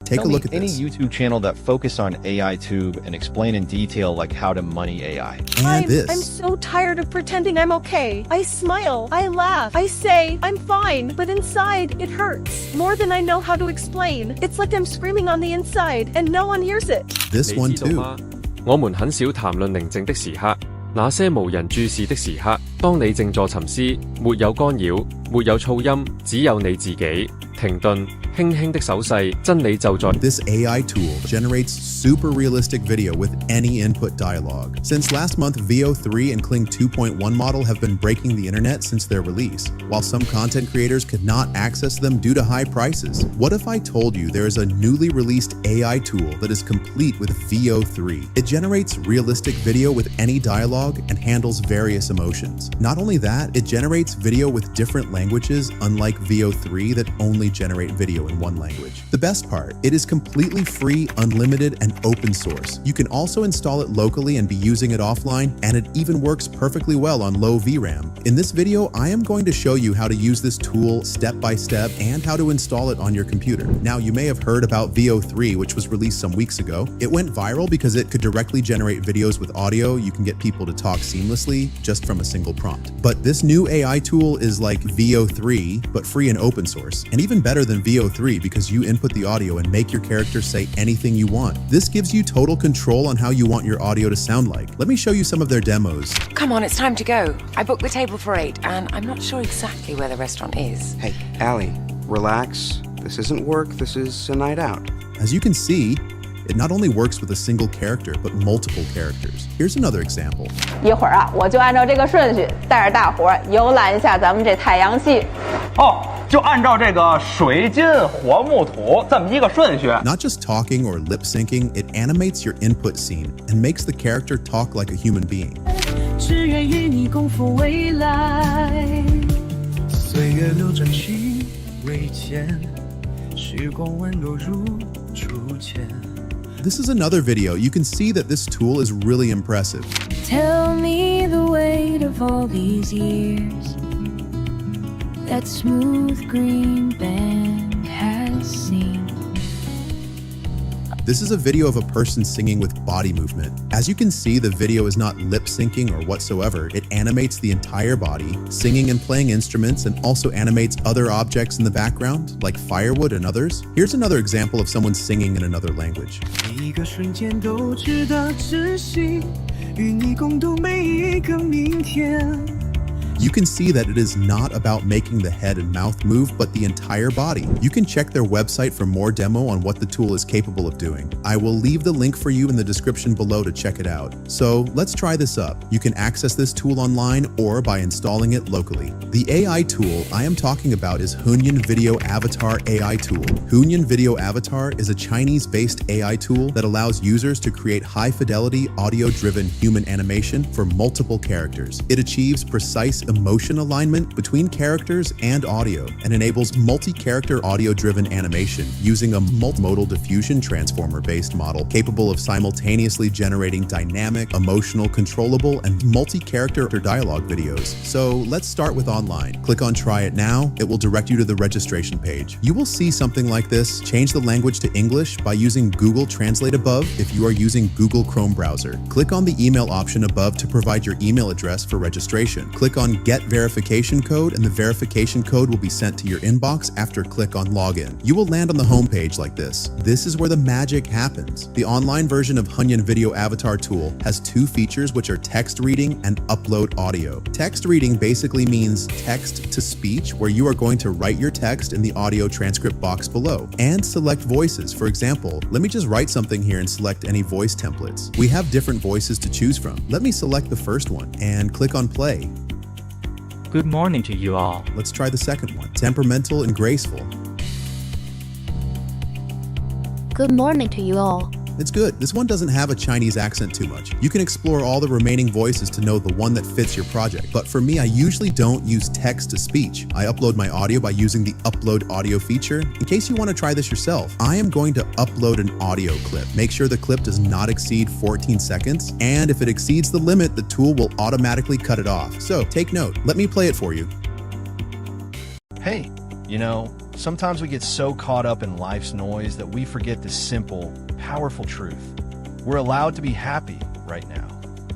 Take a look at any this. YouTube channel that focus on AI tube and explain in detail like how to money AI. And this. I'm so tired of pretending I'm okay. I smile, I laugh, I say I'm fine, but inside it hurts more than I know how to explain. It's like I'm screaming on the inside and no one hears it. This one 你知道 too. 嗎？我們很少談論寧靜的時刻，那些無人注視的時刻。當你靜坐沉思，沒有干擾，沒有噪音，只有你自己。停頓，輕輕的手勢，真理就在。This AI tool generates super realistic video with any input dialogue. Since last month, VO3 and Kling 2.1 model have been breaking the internet since their release, while some content creators could not access them due to high prices. What if I told you there is a newly released AI tool that is complete with VO3? It generates realistic video with any dialogue and handles various emotions. Not only that, it generates video with different languages, unlike VO3 that only generate video in one language. The best part, it is completely free, unlimited, and open source. You can also install it locally and be using it offline, and it even works perfectly well on low VRAM. In this video, I am going to show you how to use this tool step by step and how to install it on your computer. Now, you may have heard about VO3, which was released some weeks ago. It went viral because it could directly generate videos with audio. You can get people to talk seamlessly just from a single prompt. But this new AI tool is like VO3, but free and open source, and even better than VO3 because you input the audio and make your character say anything you want. This gives you total control on how you want your audio to sound like. Let me show you some of their demos. Come on, it's time to go. I booked the table for 8, and I'm not sure exactly where the restaurant is. Hey, Allie, relax. This isn't work, this is a night out. As you can see, it not only works with a single character, but multiple characters. Here's another example. 一会儿啊，我就按照这个顺序带着大伙儿游览一下咱们这太阳系。哦，就按照这个水金火木土这么一个顺序。 Not just talking or lip syncing, it animates your input scene and makes the character talk like a human being. 只愿与你共赴未来。岁月流转心未减，时光温柔如初见。 This is another video. You can see that this tool is really impressive. Tell me the weight of all these years that smooth green band has seen. This is a video of a person singing with body movement. As you can see, the video is not lip syncing or whatsoever. It animates the entire body, singing and playing instruments, and also animates other objects in the background, like firewood and others. Here's another example of someone singing in another language. 每一个瞬间都值得珍惜，与你共度每一个明天。 You can see that it is not about making the head and mouth move, but the entire body. You can check their website for more demo on what the tool is capable of doing. I will leave the link for you in the description below to check it out. So let's try this up. You can access this tool online or by installing it locally. The AI tool I am talking about is Hunyan Video Avatar AI tool. Hunyan Video Avatar is a Chinese-based AI tool that allows users to create high-fidelity, audio-driven human animation for multiple characters. It achieves precise emotion alignment between characters and audio and enables multi-character audio-driven animation using a multimodal diffusion transformer-based model capable of simultaneously generating dynamic, emotional, controllable, and multi-character dialogue videos. So let's start with online. Click on Try It Now. It will direct you to the registration page. You will see something like this. Change the language to English by using Google Translate above if you are using Google Chrome browser. Click on the email option above to provide your email address for registration. Click on Get Verification Code, and the verification code will be sent to your inbox after click on Login. You will land on the home page like this. This is where the magic happens. The online version of Hunyan Video Avatar tool has 2 features, which are text reading and upload audio. Text reading basically means text to speech, where you are going to write your text in the audio transcript box below, and select voices. For example, let me just write something here and select any voice templates. We have different voices to choose from. Let me select the first one and click on play. Good morning to you all. Let's try the second one. Temperamental and graceful. Good morning to you all. It's good. This one doesn't have a Chinese accent too much. You can explore all the remaining voices to know the one that fits your project. But for me, I usually don't use text to speech. I upload my audio by using the upload audio feature. In case you want to try this yourself, I am going to upload an audio clip. Make sure the clip does not exceed 14 seconds. And if it exceeds the limit, the tool will automatically cut it off. So take note. Let me play it for you. Hey, sometimes we get so caught up in life's noise that we forget the simple, powerful truth. We're allowed to be happy right now.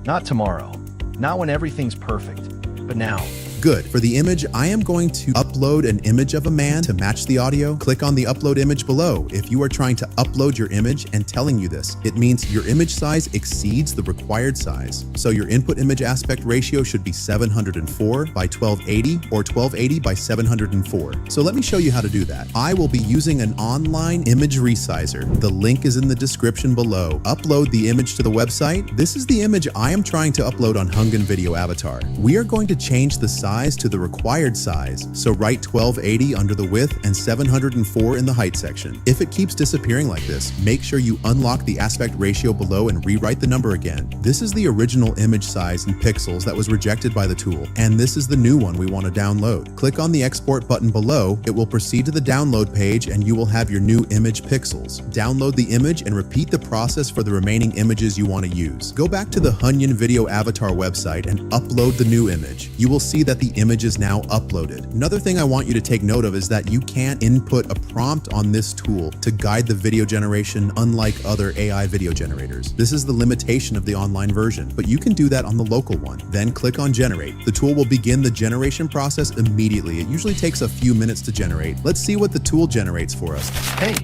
Not tomorrow, not when everything's perfect, but now. Good. For the image, I am going to upload an image of a man to match the audio. Click on the upload image below. If you are trying to upload your image and telling you this, it means your image size exceeds the required size. So your input image aspect ratio should be 704 by 1280 or 1280 by 704. So let me show you how to do that. I will be using an online image resizer. The link is in the description below. Upload the image to the website. This is the image I am trying to upload on Hungan Video Avatar. We are going to change the size to the required size, so write 1280 under the width and 704 in the height section. If it keeps disappearing like this, make sure you unlock the aspect ratio below and rewrite the number again. This is the original image size in pixels that was rejected by the tool, and this is the new one we want to download. Click on the export button below, it will proceed to the download page and you will have your new image pixels. Download the image and repeat the process for the remaining images you want to use. Go back to the Hunyan Video Avatar website and upload the new image. You will see that the image is now uploaded. Another thing I want you to take note of is that you can't input a prompt on this tool to guide the video generation, unlike other AI video generators. This is the limitation of the online version, but you can do that on the local one. Then click on Generate. The tool will begin the generation process immediately. It usually takes a few minutes to generate. Let's see what the tool generates for us. Hey,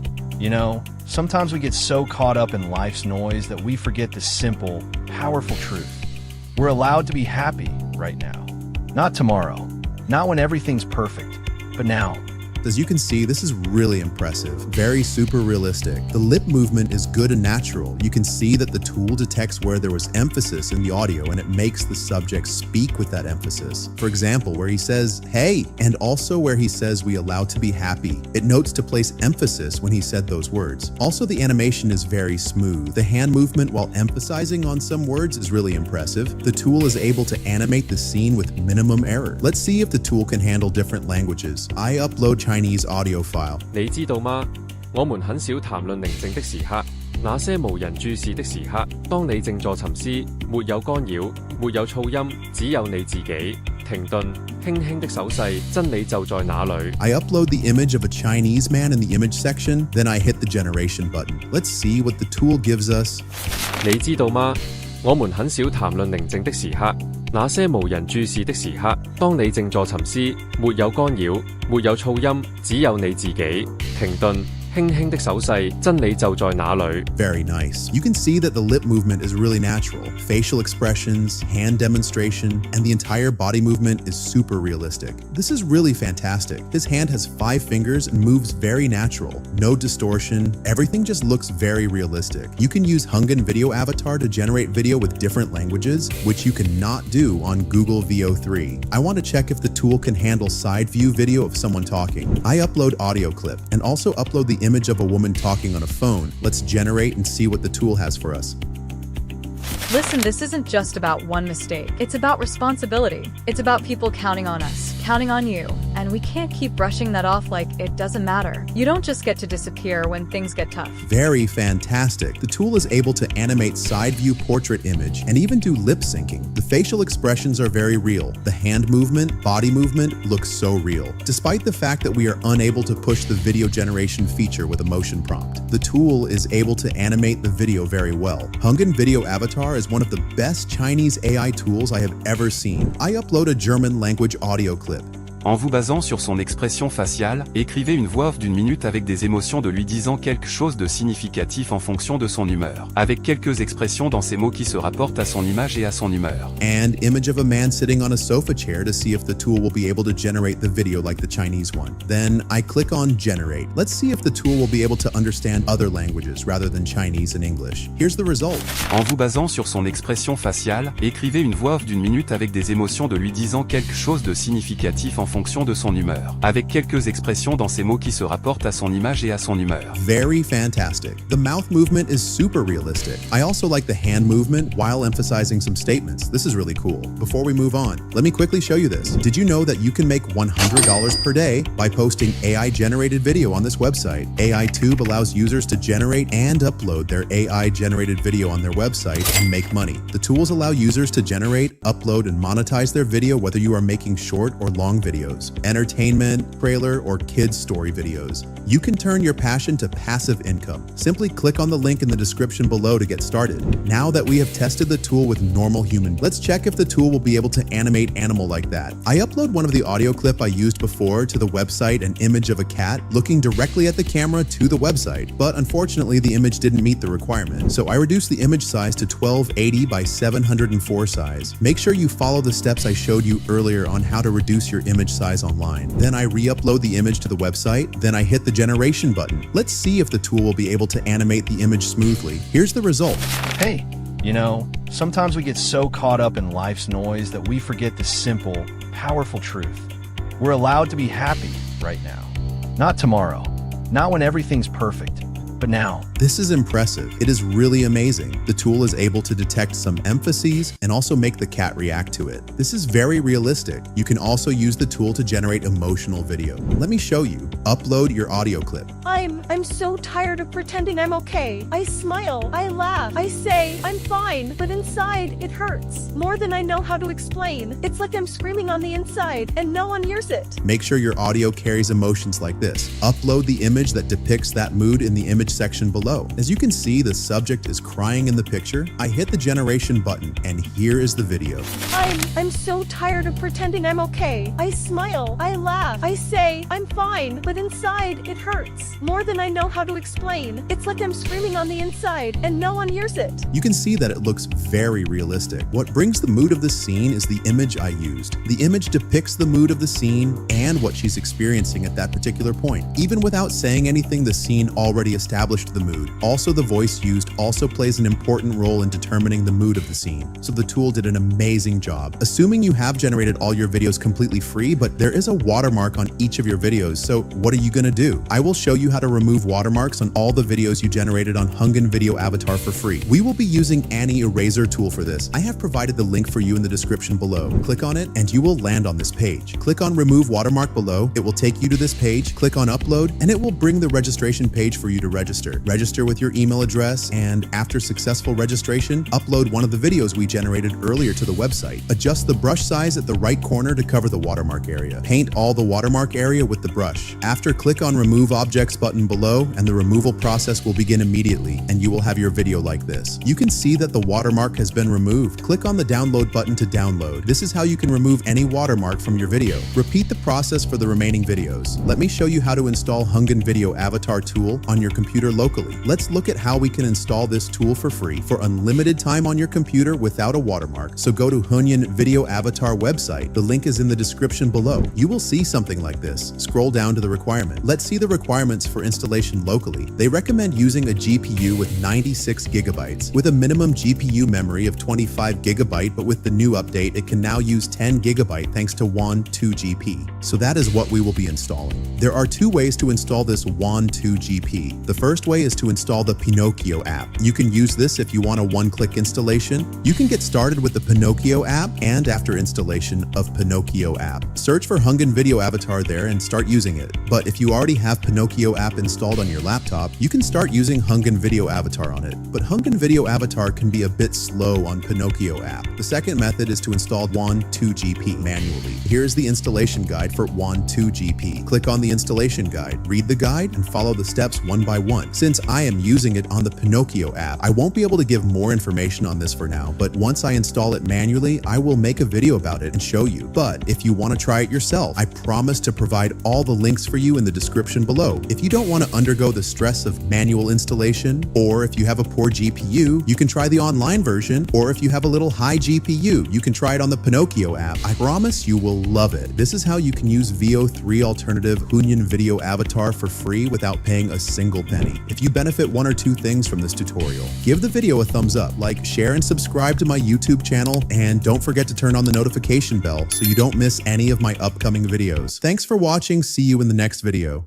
sometimes we get so caught up in life's noise that we forget the simple, powerful truth. We're allowed to be happy right now. Not tomorrow, not when everything's perfect, but now. As you can see, this is really impressive, very super realistic. The lip movement is good and natural. You can see that the tool detects where there was emphasis in the audio and it makes the subject speak with that emphasis. For example, where he says, hey, and also where he says we allow to be happy. It notes to place emphasis when he said those words. Also, the animation is very smooth. The hand movement while emphasizing on some words is really impressive. The tool is able to animate the scene with minimum error. Let's see if the tool can handle different languages. I upload Chinese audio file. 你知道嗎？我們很少談論寧靜的時刻，那些無人注視的時刻。當你靜坐沉思，沒有干擾，沒有噪音，只有你自己。停頓，輕輕的手勢，真理就在那裏。I upload the image of a Chinese man in the image section, then I hit the generation button. Let's see what the tool gives us. 你知道嗎？我們很少談論寧靜的時刻，那些無人注視的時刻。當你靜坐沉思，沒有干擾，沒有噪音，只有你自己。停頓，輕輕的手勢，真理就在那裏。Very nice. You can see that the lip movement is really natural. Facial expressions, hand demonstration, and the entire body movement is super realistic. This is really fantastic. His hand has 5 fingers and moves very natural. No distortion. Everything just looks very realistic. You can use Hungan Video Avatar to generate video with different languages, which you cannot do on Google VO3. I want to check if the tool can handle side view video of someone talking. I upload audio clip and also upload the image of a woman talking on a phone. Let's generate and see what the tool has for us. Listen, this isn't just about one mistake. It's about responsibility. It's about people counting on us, counting on you. And we can't keep brushing that off like it doesn't matter. You don't just get to disappear when things get tough. Very fantastic. The tool is able to animate side view portrait image and even do lip syncing. The facial expressions are very real. The hand movement, body movement looks so real. Despite the fact that we are unable to push the video generation feature with a motion prompt, the tool is able to animate the video very well. Hungan Video Avatar is one of the best Chinese AI tools I have ever seen. I upload a German language audio clip. En vous basant sur son expression faciale, écrivez une voix off d'1 minute avec des émotions de lui disant quelque chose de significatif en fonction de son humeur, avec quelques expressions dans ces mots qui se rapportent à son image et à son humeur. And image of a man sitting on a sofa chair to see if the tool will be able to generate the video like the Chinese one. Then I click on Generate. Let's see if the tool will be able to understand other languages rather than Chinese and English. Here's the result. En vous basant sur son expression faciale, écrivez une voix off d'1 minute avec des émotions de lui disant quelque chose de significatif en fonction de son humeur, avec quelques expressions dans ces mots qui se rapportent à son image et à son humeur. Very fantastic. The mouth movement is super realistic. I also like the hand movement while emphasizing some statements. This is really cool. Before we move on, let me quickly show you this. Did you know that you can make $100 per day by posting AI-generated video on this website? AITube allows users to generate and upload their AI-generated video on their website and make money. The tools allow users to generate, upload, and monetize their video whether you are making short or long videos. videos, entertainment, trailer, or kids story videos. You can turn your passion to passive income. Simply click on the link in the description below to get started. Now that we have tested the tool with normal humans, let's check if the tool will be able to animate animal like that. I upload one of the audio clip I used before to the website, an image of a cat looking directly at the camera to the website, but unfortunately the image didn't meet the requirement. So I reduced the image size to 1280 by 704 size. Make sure you follow the steps I showed you earlier on how to reduce your image size online. Then I re-upload the image to the website, then I hit the generation button. Let's see if the tool will be able to animate the image smoothly. Here's the result. Hey, sometimes we get so caught up in life's noise that we forget the simple, powerful truth. We're allowed to be happy right now. Not tomorrow. Not when everything's perfect. But now. This is impressive. It is really amazing. The tool is able to detect some emphases and also make the cat react to it. This is very realistic. You can also use the tool to generate emotional video. Let me show you. Upload your audio clip. I'm so tired of pretending I'm okay. I smile, I laugh, I say I'm fine, but inside it hurts. More than I know how to explain. It's like I'm screaming on the inside and no one hears it. Make sure your audio carries emotions like this. Upload the image that depicts that mood in the image section below. As you can see, the subject is crying in the picture. I hit the generation button and here is the video. I'm so tired of pretending I'm okay. I smile, I laugh, I say I'm fine, but inside it hurts. More than I know how to explain. It's like I'm screaming on the inside and no one hears it. You can see that it looks very realistic. What brings the mood of the scene is the image I used. The image depicts the mood of the scene and what she's experiencing at that particular point. Even without saying anything, the scene already established the mood. Also, the voice used also plays an important role in determining the mood of the scene. So the tool did an amazing job. Assuming you have generated all your videos completely free, but there is a watermark on each of your videos. So what are you gonna do? I will show you how to remove watermarks on all the videos you generated on Hungan Video Avatar for free. We will be using Annie Eraser tool for this. I have provided the link for you in the description below. Click on it and you will land on this page. Click on remove watermark below. It will take you to this page. Click on upload and it will bring the registration page for you to register. Register with your email address and after successful registration, upload one of the videos we generated earlier to the website. Adjust the brush size at the right corner to cover the watermark area. Paint all the watermark area with the brush. After, click on remove objects button below and the removal process will begin immediately and you will have your video like this. You can see that the watermark has been removed. Click on the download button to download. This is how you can remove any watermark from your video. Repeat the process for the remaining videos. Let me show you how to install Hungan Video Avatar tool on your computer locally. Let's look at how we can install this tool for free for unlimited time on your computer without a watermark. So go to Hungan Video Avatar website. The link is in the description below. You will see something like this. Scroll down to the requirement. Let's see the requirements for installation locally. They recommend using a GPU with 96 gigabytes with a minimum GPU memory of 25 gigabyte, but with the new update, it can now use 10 gigabyte thanks to WAN 2GP. So that is what we will be installing. There are two ways to install this WAN 2GP. The first way is to install the Pinocchio app. You can use this if you want a one-click installation. You can get started with the Pinocchio app and after installation of Pinocchio app. Search for Hungan Video Avatar there and start using it. But if you already have Pinocchio app installed on your laptop, you can start using Hungan Video Avatar on it. But Hungan Video Avatar can be a bit slow on Pinocchio app. The second method is to install WAN 2GP manually. Here's the installation guide for WAN 2GP. Click on the installation guide, read the guide, and follow the steps one by one. Since I am using it on the Pinocchio app, I won't be able to give more information on this for now, but once I install it manually, I will make a video about it and show you. But if you want to try it yourself, I promise to provide all the links for you in the description below. If you don't want to undergo the stress of manual installation, or if you have a poor GPU, you can try the online version, or if you have a little high GPU, you can try it on the Pinocchio app. I promise you will love it. This is how you can use VO3 alternative Hungan Video Avatar for free without paying a single penny. If you benefit one or two things from this tutorial, give the video a thumbs up, like, share, and subscribe to my YouTube channel, and don't forget to turn on the notification bell so you don't miss any of my upcoming videos. Thanks for watching. See you in the next video.